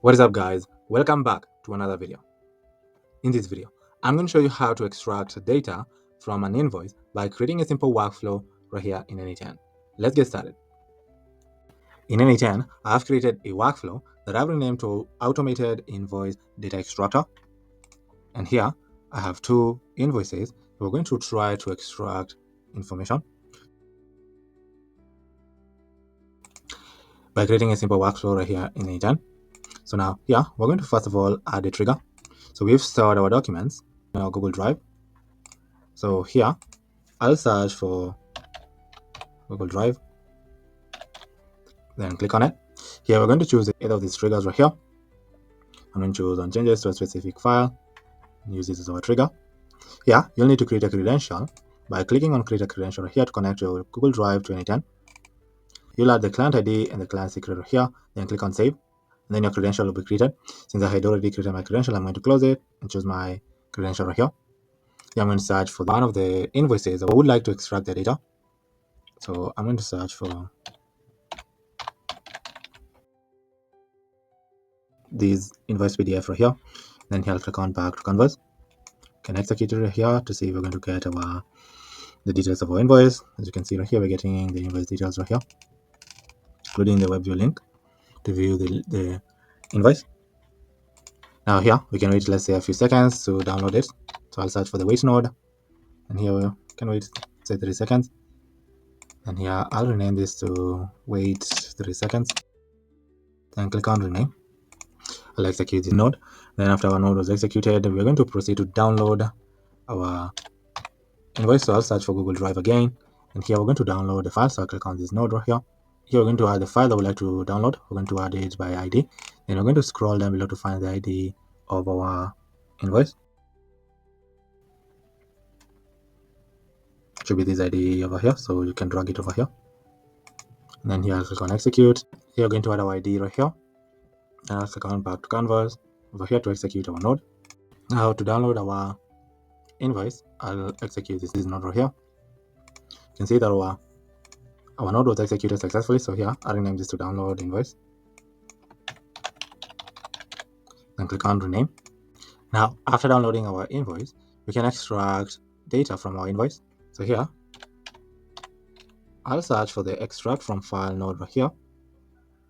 What is up, guys? Welcome back to another video. In this video, I'm going to show you how to extract data from an invoice by creating a simple workflow right here in N8N. Let's get started. In N8N, I have created a workflow that I've renamed to Automated Invoice Data Extractor. And here, I have two invoices. We're going to try to extract information by creating a simple workflow right here in N8N. So now here, we're going to first of all add a trigger. So we've stored our documents in our Google Drive. So here, I'll search for Google Drive, then click on it. Here, we're going to choose either of these triggers right here. I'm going to choose on changes to a specific file, and use this as our trigger. Here, you'll need to create a credential by clicking on create a credential here to connect your Google Drive to N8N. You'll add the client ID and the client secret right here, then click on save, and then your credential will be created. Since I had already created my credential, I'm going to close it and choose my credential right here. Here, I'm going to search for one of the invoices I would like to extract the data. So I'm going to search for these invoice PDF right here. Then here I'll click on back to canvas. Can execute it right here to see if we're going to get the details of our invoice. As you can see right here, we're getting the invoice details right here, including the web view link to view the invoice. Now here we can wait, let's say, a few seconds to download it. So I'll search for the wait node, and here we can wait, say, 30 seconds. And here I'll rename this to wait 30 seconds. Then click on rename. I'll execute the node. Then after our node was executed, we're going to proceed to download our invoice. So I'll search for Google Drive again, and here we're going to download the file. So I'll click on this node right here. Here we're going to add the file that we'd like to download. We're going to add it by ID. Then we're going to scroll down below to find the ID of our invoice. It should be this ID over here, so you can drag it over here. And then here I'll click on execute. Here we're going to add our ID right here. And I'll click on back to canvas over here to execute our node. Now to download our invoice, I'll execute this node right here. You can see that our node was executed successfully. So here I'll rename this to download invoice. Then click on rename. Now after downloading our invoice, we can extract data from our invoice. So here I'll search for the extract from file node right here.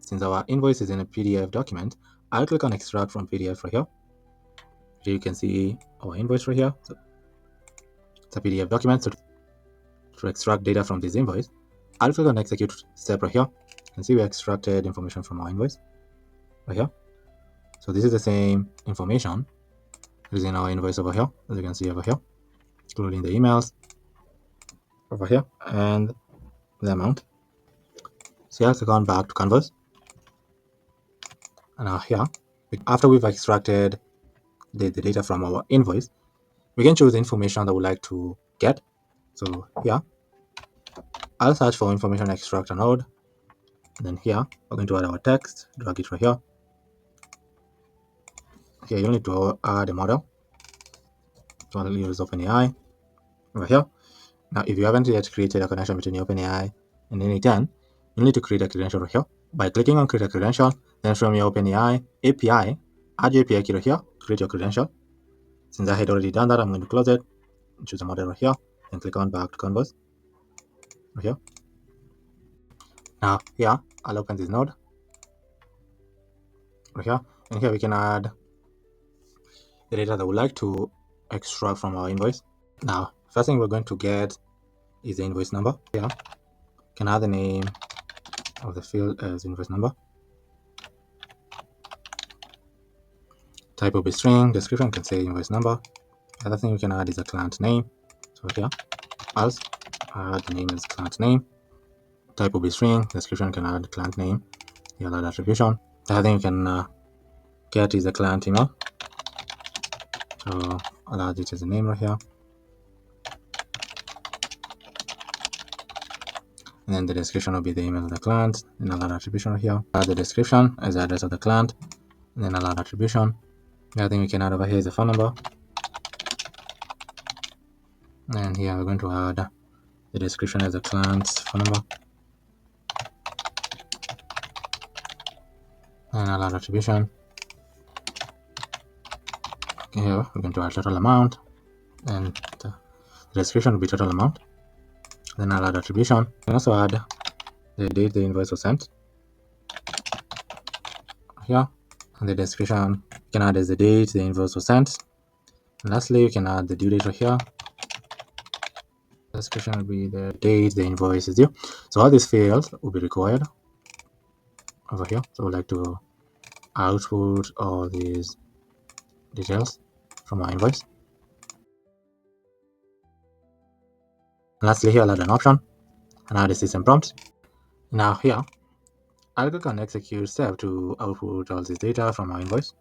Since our invoice is in a PDF document, I'll click on extract from PDF right here. Here you can see our invoice right here. So it's a PDF document. So to extract data from this invoice, I'll click on execute step right here. You can see we extracted information from our invoice right here. So this is the same information that is in our invoice over here, as you can see over here, including the emails over here and the amount. So I'll click on back to canvas. And now here, after we've extracted the data from our invoice, we can choose the information that we like to get. So here, I'll search for information extractor node. And then here, we're going to add our text, drag it right here. Here, you'll need to add a model. So I'll use OpenAI over here. Now, if you haven't yet created a connection between OpenAI and N8N, you'll need to create a credential right here. By clicking on create a credential, then from your OpenAI API, add your API key right here, create your credential. Since I had already done that, I'm going to close it, choose a model right here, and click on back to canvas right here. Now here, I'll open this node right here, and here we can add the data that we like to extract from our invoice. Now, first thing we're going to get is the invoice number. Here, you can add the name of the field as invoice number. Type will be string, description can say invoice number. The other thing we can add is a client name. So here, I'll add the name as client name. Type will be string, description can add client name. Here I'll add attribution. The other thing you can get is the client email. So I'll add it as a name right here. And then the description will be the email of the client. And I'll add attribution right here. Add the description as the address of the client. And then I'll add attribution. The other thing we can add over here is the phone number. And here we're going to add the description as the client's phone number. And I'll add attribution. Here we're going to add total amount, and the description will be total amount. Then I'll add attribution. You can also add the date the invoice was sent here, and the description you can add as the date the invoice was sent. And lastly, you can add the due date right here. The description will be the date the invoice is due. So all these fields will be required over here. So we'd like to output all these details from our invoice. And lastly, here I'll add an option and add a system prompt. Now here I'll click on execute step to output all this data from our invoice.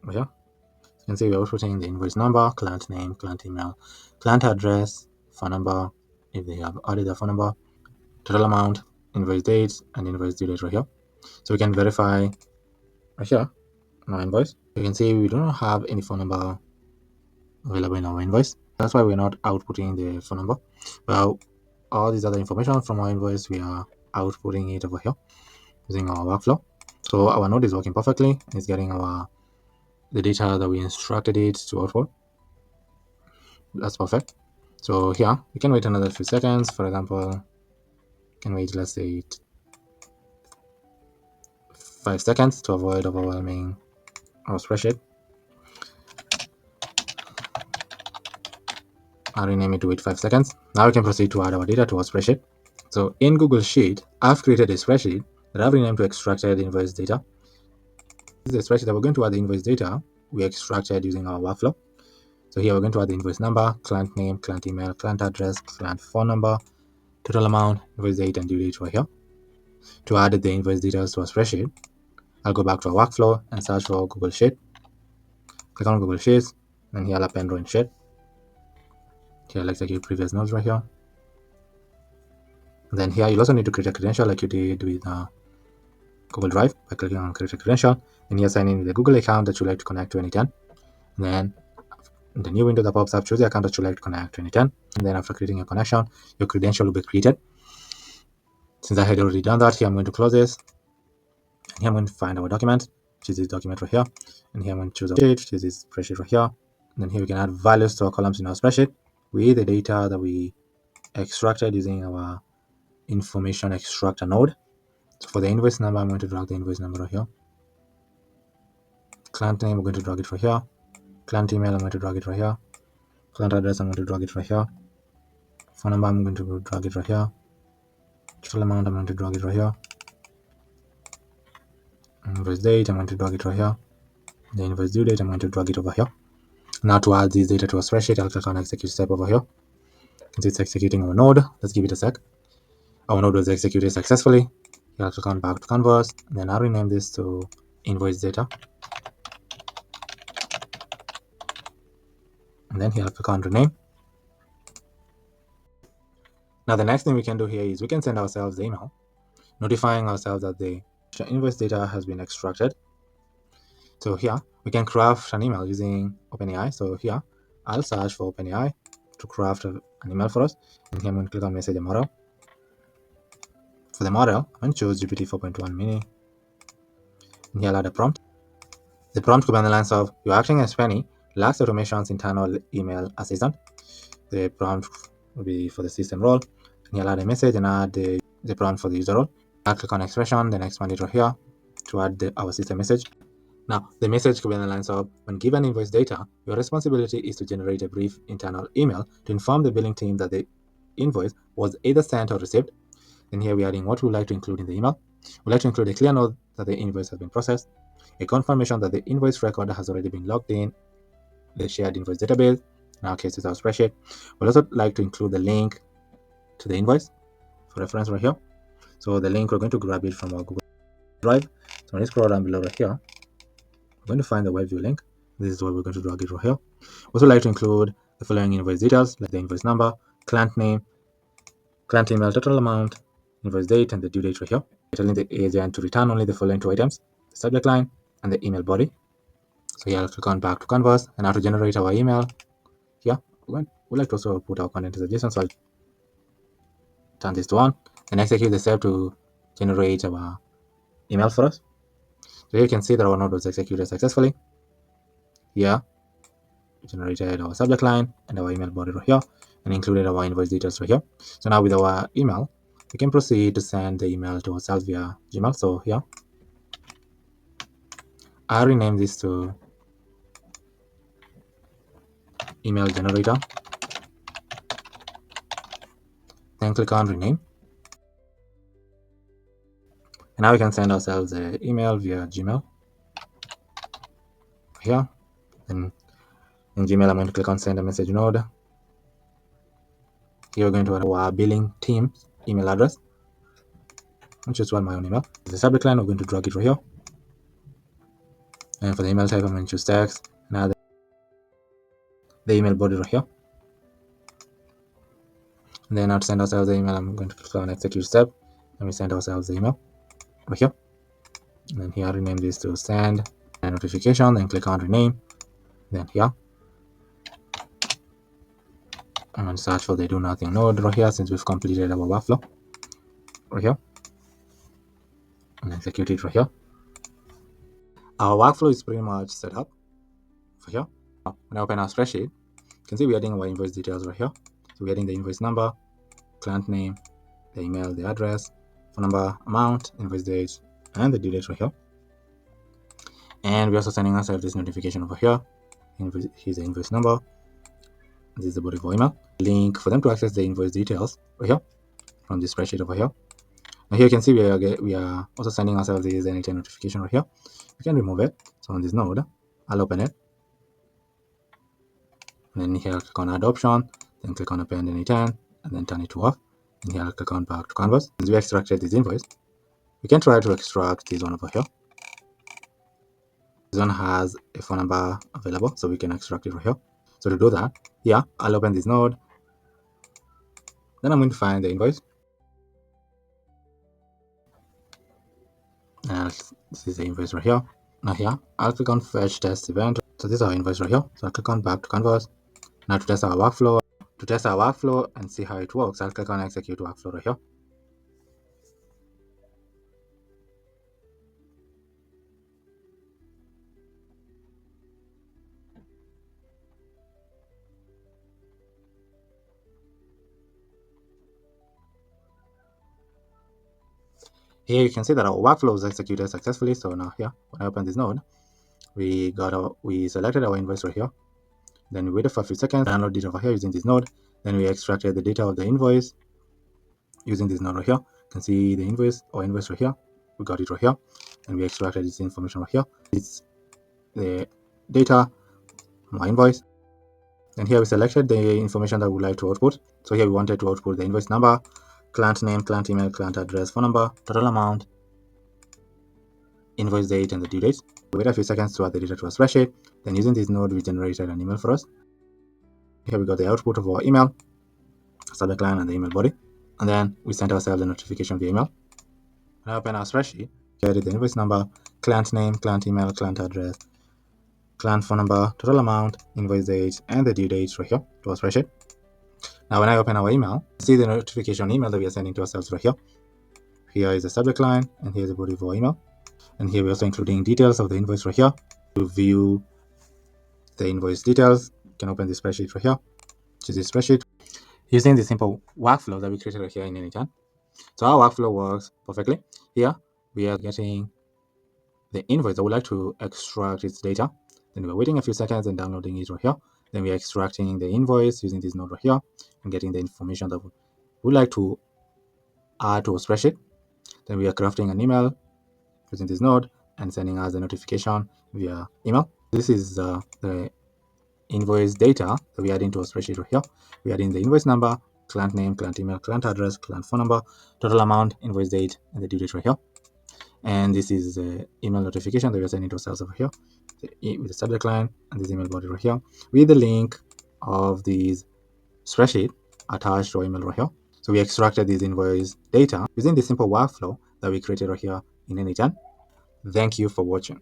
Over here you can see we're outputting the invoice number, client name, client email, client address, phone number if they have added the phone number, total amount, invoice date, and invoice due date right here. So we can verify right here on our invoice. You can see we do not have any phone number available in our invoice. That's why we're not outputting the phone number. Well, all these other information from our invoice, we are outputting it over here using our workflow. So our node is working perfectly. It's getting the data that we instructed it to output. That's perfect. So here we can wait another few seconds. For example, can wait, let's say 5 seconds to avoid overwhelming our spreadsheet. I'll rename it to wait 5 seconds. Now we can proceed to add our data to our spreadsheet. So in Google Sheet, I've created a spreadsheet that I've renamed to extracted invoice data. This is a spreadsheet that we're going to add the invoice data we extracted using our workflow. So here we're going to add the invoice number, client name, client email, client address, client phone number, total amount, invoice date, and due date right here. To add the invoice details to our spreadsheet, I'll go back to our workflow and search for Google Sheet. Click on Google Sheets, and here I'll append drawing sheet. Here I'll execute previous nodes right here. And then here you'll also need to create a credential like you did with Google Drive by clicking on create a credential. And here sign in with the Google account that you like to connect to Anytime. And then in the new window that pops up, choose the account that you like to connect to Anytime. And then after creating a connection, your credential will be created. Since I had already done that, here I'm going to close this. And here I'm going to find our document, which is this document right here. And here I'm going to choose a sheet, which is this spreadsheet right here. And then here we can add values to our columns in our spreadsheet with the data that we extracted using our information extractor node. So for the invoice number, I'm going to drag the invoice number right here. Client name, I'm going to drag it right here. Client email, I'm going to drag it right here. Client address, I'm going to drag it right here. Phone number, I'm going to drag it right here. Total amount, I'm going to drag it right here. Invoice date, I'm going to drag it right here. The invoice due date, I'm going to drag it over here. Now to add this data to a spreadsheet, I'll click on execute step over here. You can see it's executing our node. Let's give it a sec. Our node was executed successfully. I'll click on back to canvas, and then I'll rename this to invoice data. And then here I'll click on rename. Now the next thing we can do here is we can send ourselves the email notifying ourselves that the invoice data has been extracted. So here we can craft an email using OpenAI. So here I'll search for OpenAI to craft an email for us. And here I'm going to click on message a model. For the model, I'm going to choose GPT 4.1 mini. And here I'll add a prompt. The prompt could be on the lines of, you're acting as Penny, lacks automation's internal email assistant. The prompt will be for the system role. And here I'll add a message and add the prompt for the user role. I'll click on expression, then expand it right here to add our system message. Now, the message could be on the lines of, when given invoice data, your responsibility is to generate a brief internal email to inform the billing team that the invoice was either sent or received. Then here we're adding what we would like to include in the email. We'd like to include a clear note that the invoice has been processed, a confirmation that the invoice record has already been logged in the shared invoice database, in our case it's our spreadsheet. We'd also like to include the link to the invoice for reference right here. So the link, we're going to grab it from our Google Drive. So when you scroll down below right here, we're going to find the web view link. This is where we're going to drag it right here. We also like to include the following invoice details, like the invoice number, client name, client email, total amount, invoice date, and the due date right here. Telling the agent to return only the following 2 items, the subject line and the email body. So here I'll click on back to canvas, and now to generate our email, here we'd like to also put our content as a JSON. So I'll turn this to on and execute the step to generate our email for us. So here you can see that our node was executed successfully. here we generated our subject line and our email body right here, and included our invoice details right here. So now with our email, we can proceed to send the email to ourselves via Gmail. So here I rename this to email generator, then click on rename, and now we can send ourselves an email via Gmail here. Then in Gmail, I'm going to click on send a message node. Here we're going to add our billing team email address, which is my own email. The subject line, we're going to drag it right here, and for the email type, I'm going to choose text. Now the email body right here. And then now to send ourselves the email, I'm going to click on execute step, and we send ourselves the email right here. And then here, rename this to send a notification, then click on rename. Then here, I'm going to search for the do nothing node right here, since we've completed our workflow right here, and execute it right here. Our workflow is pretty much set up for here. When I open our spreadsheet, you can see we're adding our invoice details right here. So we're adding the invoice number, client name, the email, the address, phone number, amount, invoice date, and the due date right here. And we're also sending ourselves this notification over here. Here's the invoice number. This is the body for email. Link for them to access the invoice details right here from this spreadsheet over here. Now here you can see we are also sending ourselves this anytime notification right here. We can remove it. So on this node, I'll open it. And then here click on add option, then click on append anytime, and then turn it to off. And here I'll click on back to canvas. Since we extracted this invoice, we can try to extract this one over here. This one has a phone number available, so we can extract it right here. So to do that, yeah, I'll open this node. Then I'm going to find the invoice. And this is the invoice right here. Now here, I'll click on fetch test event. So this is our invoice right here. So I'll click on back to canvas. Now to test our workflow, and see how it works, I'll click on execute workflow right here. Here you can see that our workflow is executed successfully. So now here, when I open this node, we selected our invoice right here. Then we waited for a few seconds, download it over here using this node. Then we extracted the data of the invoice using this node right here. You can see the invoice right here. We got it right here, and we extracted this information right here. It's the data from our invoice. And here we selected the information that we would like to output. So here we wanted to output the invoice number, client name, client email, client address, phone number, total amount, invoice date, and the due date. We wait a few seconds to add the data to our spreadsheet. Then using this node, we generated an email for us. Here we got the output of our email, subject line, and the email body. And then we sent ourselves a notification via email. When I open our spreadsheet, here is the invoice number, client name, client email, client address, client phone number, total amount, invoice date, and the due date right here to our spreadsheet. Now when I open our email, see the notification email that we are sending to ourselves right here. Here is the subject line, and here's the body of our email. And here we're also including details of the invoice right here. To view the invoice details, you can open the spreadsheet right here. Choose the spreadsheet using the simple workflow that we created right here in Anytime. So our workflow works perfectly. Here we are getting the invoice that we like to extract its data. Then we're waiting a few seconds and downloading it right here. Then we're extracting the invoice using this node right here and getting the information that we like to add to a spreadsheet. Then we are crafting an email using this node and sending us the notification via email. This is the invoice data that we add into a spreadsheet right here. We add in the invoice number, client name, client email, client address, client phone number, total amount, invoice date, and the due date right here. And this is the email notification that we are sending to ourselves over here with the subject line and this email body right here with the link of this spreadsheet attached to our email right here. So we extracted this invoice data using the simple workflow that we created right here in Anytime. Thank you for watching.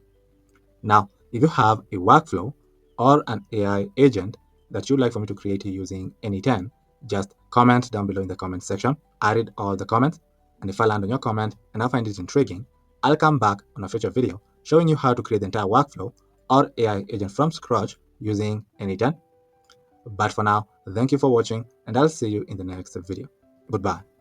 Now, if you have a workflow or an AI agent that you'd like for me to create using Anytime, just comment down below in the comment section. I read all the comments, and if I land on your comment and I find it intriguing, I'll come back on a future video showing you how to create the entire workflow our AI agent from scratch using Anytime. But for now, thank you for watching, and I'll see you in the next video. Goodbye.